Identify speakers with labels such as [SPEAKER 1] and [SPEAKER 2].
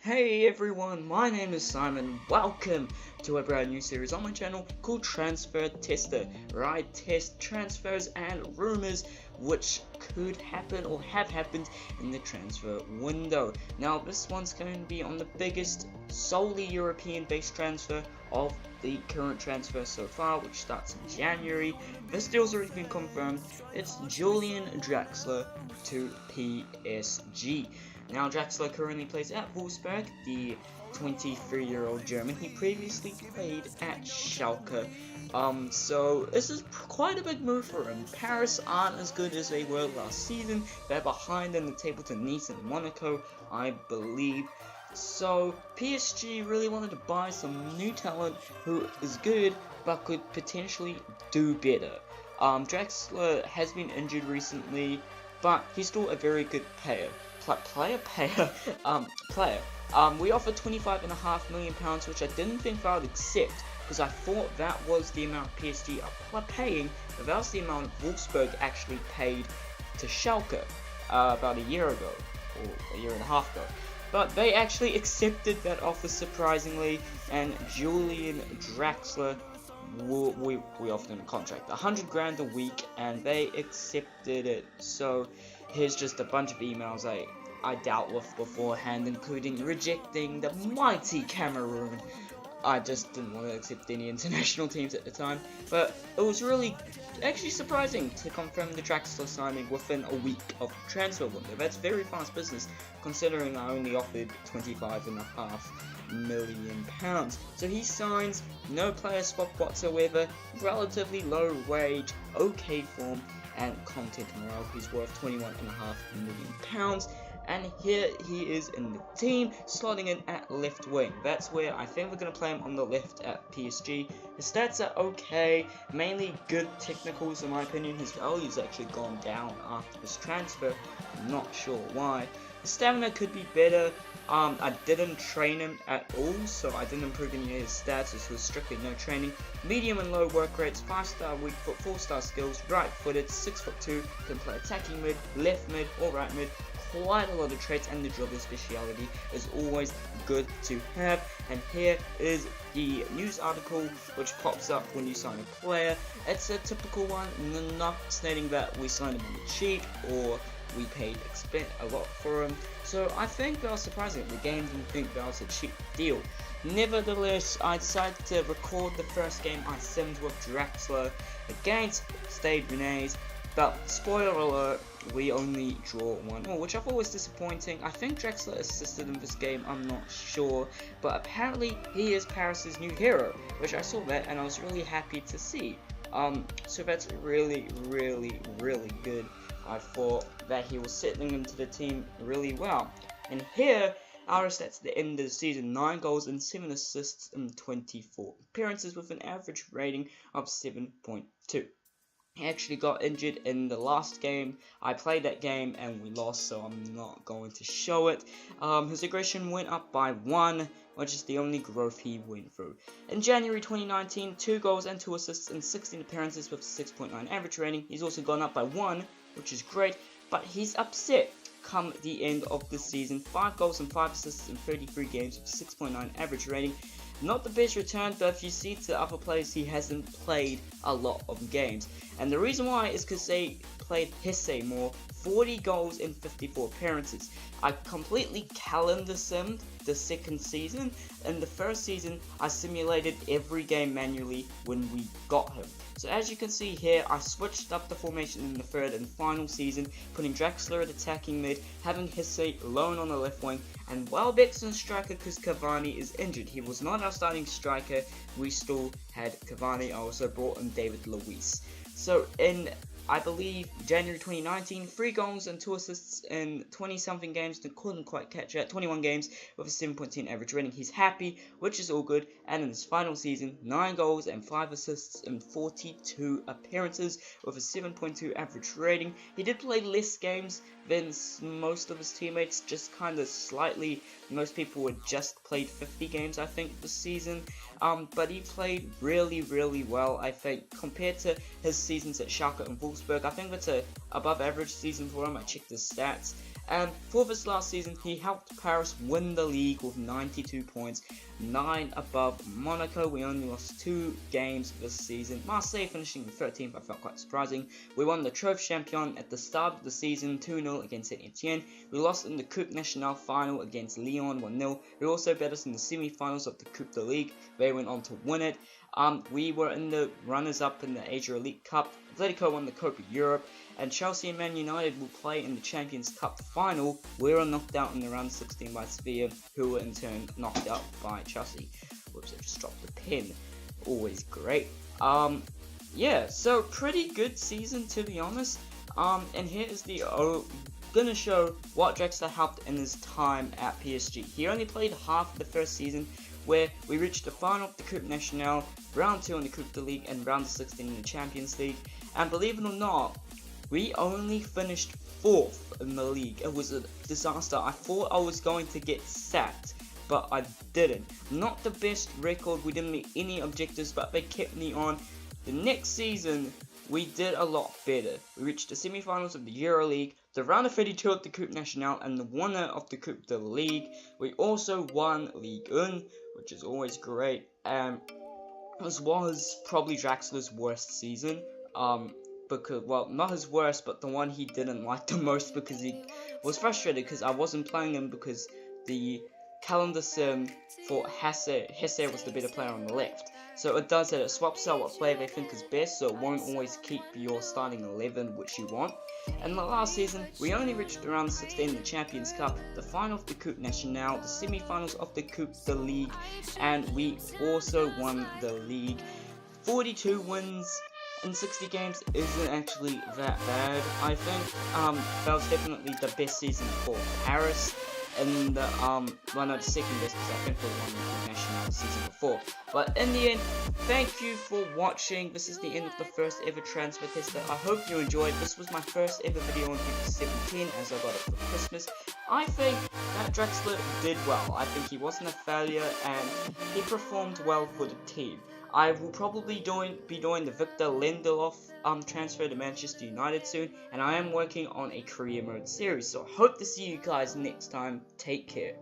[SPEAKER 1] Hey everyone, my name is Simon. Welcome to a brand new series on my channel called Transfer Tester, where I test transfers and rumors which could happen or have happened in the transfer window. Now this one's going to be on the biggest solely European based transfer of the current transfer so far, which starts in January. This deal's already been confirmed. It's Julian Draxler to PSG. Now Draxler currently plays at Wolfsburg, the 23-year-old German. He previously played at Schalke. So this is quite a big move for him. Paris aren't as good as they were last season. They're behind in the table to Nice and Monaco, I believe. So PSG really wanted to buy some new talent who is good but could potentially do better. Draxler has been injured recently, but he's still a very good player. We offered £25.5 million, which I didn't think I would accept, because I thought that was the amount PSG are paying, but that was the amount Wolfsburg actually paid to Schalke about a year ago, or a year and a half ago. But they actually accepted that offer surprisingly, and Julian Draxler, we offered him a contract, 100 grand a week, and they accepted it. So here's just a bunch of emails I dealt with beforehand, including rejecting the mighty Cameroon. I just didn't want to accept any international teams at the time, but it was really actually surprising to confirm the Draxler signing within a week of transfer window. That's very fast business, considering I only offered £25.5 million. So he signs, no player swap whatsoever, relatively low wage, okay form, and content morale. He's worth £21.5 million. And here he is in the team, slotting in at left wing. That's where I think we're going to play him on the left at PSG. His stats are okay, mainly good technicals in my opinion. His value's actually gone down after this transfer, I'm not sure why. His stamina could be better. I didn't train him at all, so I didn't improve any of his stats. This was strictly no training. Medium and low work rates, 5-star weak foot, 4-star skills, right footed, 6'2", can play attacking mid, left mid, or right mid. Quite a lot of traits, and the dribbler speciality is always good to have. And here is the news article which pops up when you sign a player. It's a typical one, not stating that we signed him on the cheap or we paid a lot for him. So I think that was surprising. The game didn't think that was a cheap deal. Nevertheless, I decided to record the first game I simmed with Draxler against Stade Rennais. But spoiler alert, we only draw 1-0, which I thought was disappointing. I think Draxler assisted in this game, I'm not sure, but apparently he is Paris's new hero, which I saw that and I was really happy to see. So that's really good. I thought that he was settling into the team really well. And here, our stats at the end of the season: 9 goals and 7 assists in 24 appearances with an average rating of 7.2. He actually got injured in the last game. I played that game and we lost, so I'm not going to show it. His aggression went up by 1, which is the only growth he went through. In January 2019, 2 goals and 2 assists in 16 appearances with 6.9 average rating. He's also gone up by 1, which is great, but he's upset come the end of the season. 5 goals and 5 assists in 33 games with 6.9 average rating. Not the best return, but if you see to other players, he hasn't played a lot of games. And the reason why is because they played Heuse more, 40 goals in 54 appearances. I completely calendar simmed the second season. In the first season, I simulated every game manually when we got him. So as you can see here, I switched up the formation in the third and final season, putting Draxler at attacking mid, having Heuse alone on the left wing, and Welbeck's in striker because Cavani is injured. He was not our starting striker, we still had Cavani. I also brought in David Luiz. So in, I believe, January 2019, 3 goals and 2 assists in 20-something games. They couldn't quite catch it. 21 games with a 7.10 average rating. He's happy, which is all good. And in his final season, 9 goals and 5 assists in 42 appearances with a 7.2 average rating. He did play less games than most of his teammates, just kind of slightly. Most people had just played 50 games, I think, this season. But he played really well, I think, compared to his seasons at Schalke and Wolfsburg. I think that's a above average season for him. I checked his stats. And for this last season, he helped Paris win the league with 92 points, 9 above Monaco. We only lost 2 games this season. Marseille finishing in 13th, I felt quite surprising. We won the Trophy Champion at the start of the season, 2-0 against Saint Etienne. We lost in the Coupe Nationale final against Lyon, 1-0. We also beat us in the semi-finals of the Coupe de Ligue. They went on to win it. We were in the runners-up in the Asia Elite Cup. Atletico won the Copa Europe, and Chelsea and Man United will play in the Champions Cup final. We were knocked out in the round 16 by Sevilla, who were in turn knocked out by Chelsea. Whoops, I just dropped the pen. Always great. Yeah, so pretty good season, to be honest. And here is the gonna show what Draxler helped in his time at PSG. He only played half of the first season, where we reached the final of the Coupe Nationale, round 2 in the Coupe de Ligue, and round 16 in the Champions League. And believe it or not, we only finished 4th in the league. It was a disaster. I thought I was going to get sacked, but I didn't. Not the best record, we didn't meet any objectives, but they kept me on. The next season, we did a lot better. We reached the semi-finals of the Euro League, the round of 32 of the Coupe Nationale, and the winner of the Coupe de Ligue. We also won Ligue 1, which is always great. This was probably Draxler's worst season. Because, well, not his worst, but the one he didn't like the most, because he was frustrated because I wasn't playing him because the calendar sim for Heuse was the better player on the left. So it does that, it swaps out what player they think is best, so it won't always keep your starting 11 which you want. And the last season, we only reached around 16 in the Champions Cup, the final of the Coupe Nationale, the semi-finals of the Coupe de Ligue, and we also won the league. 42 wins in 60 games isn't actually that bad. I think that was definitely the best season for Paris, and the well, no, the second best, because I think we won the national the season before. But in the end, thank you for watching. This is the end of the first ever transfer tester. I hope you enjoyed. This was my first ever video on FIFA 17, as I got it for Christmas. I think that Draxler did well. I think he wasn't a failure, and he performed well for the team. I will probably be doing the Victor Lindelof transfer to Manchester United soon, and I am working on a career mode series, so I hope to see you guys next time. Take care.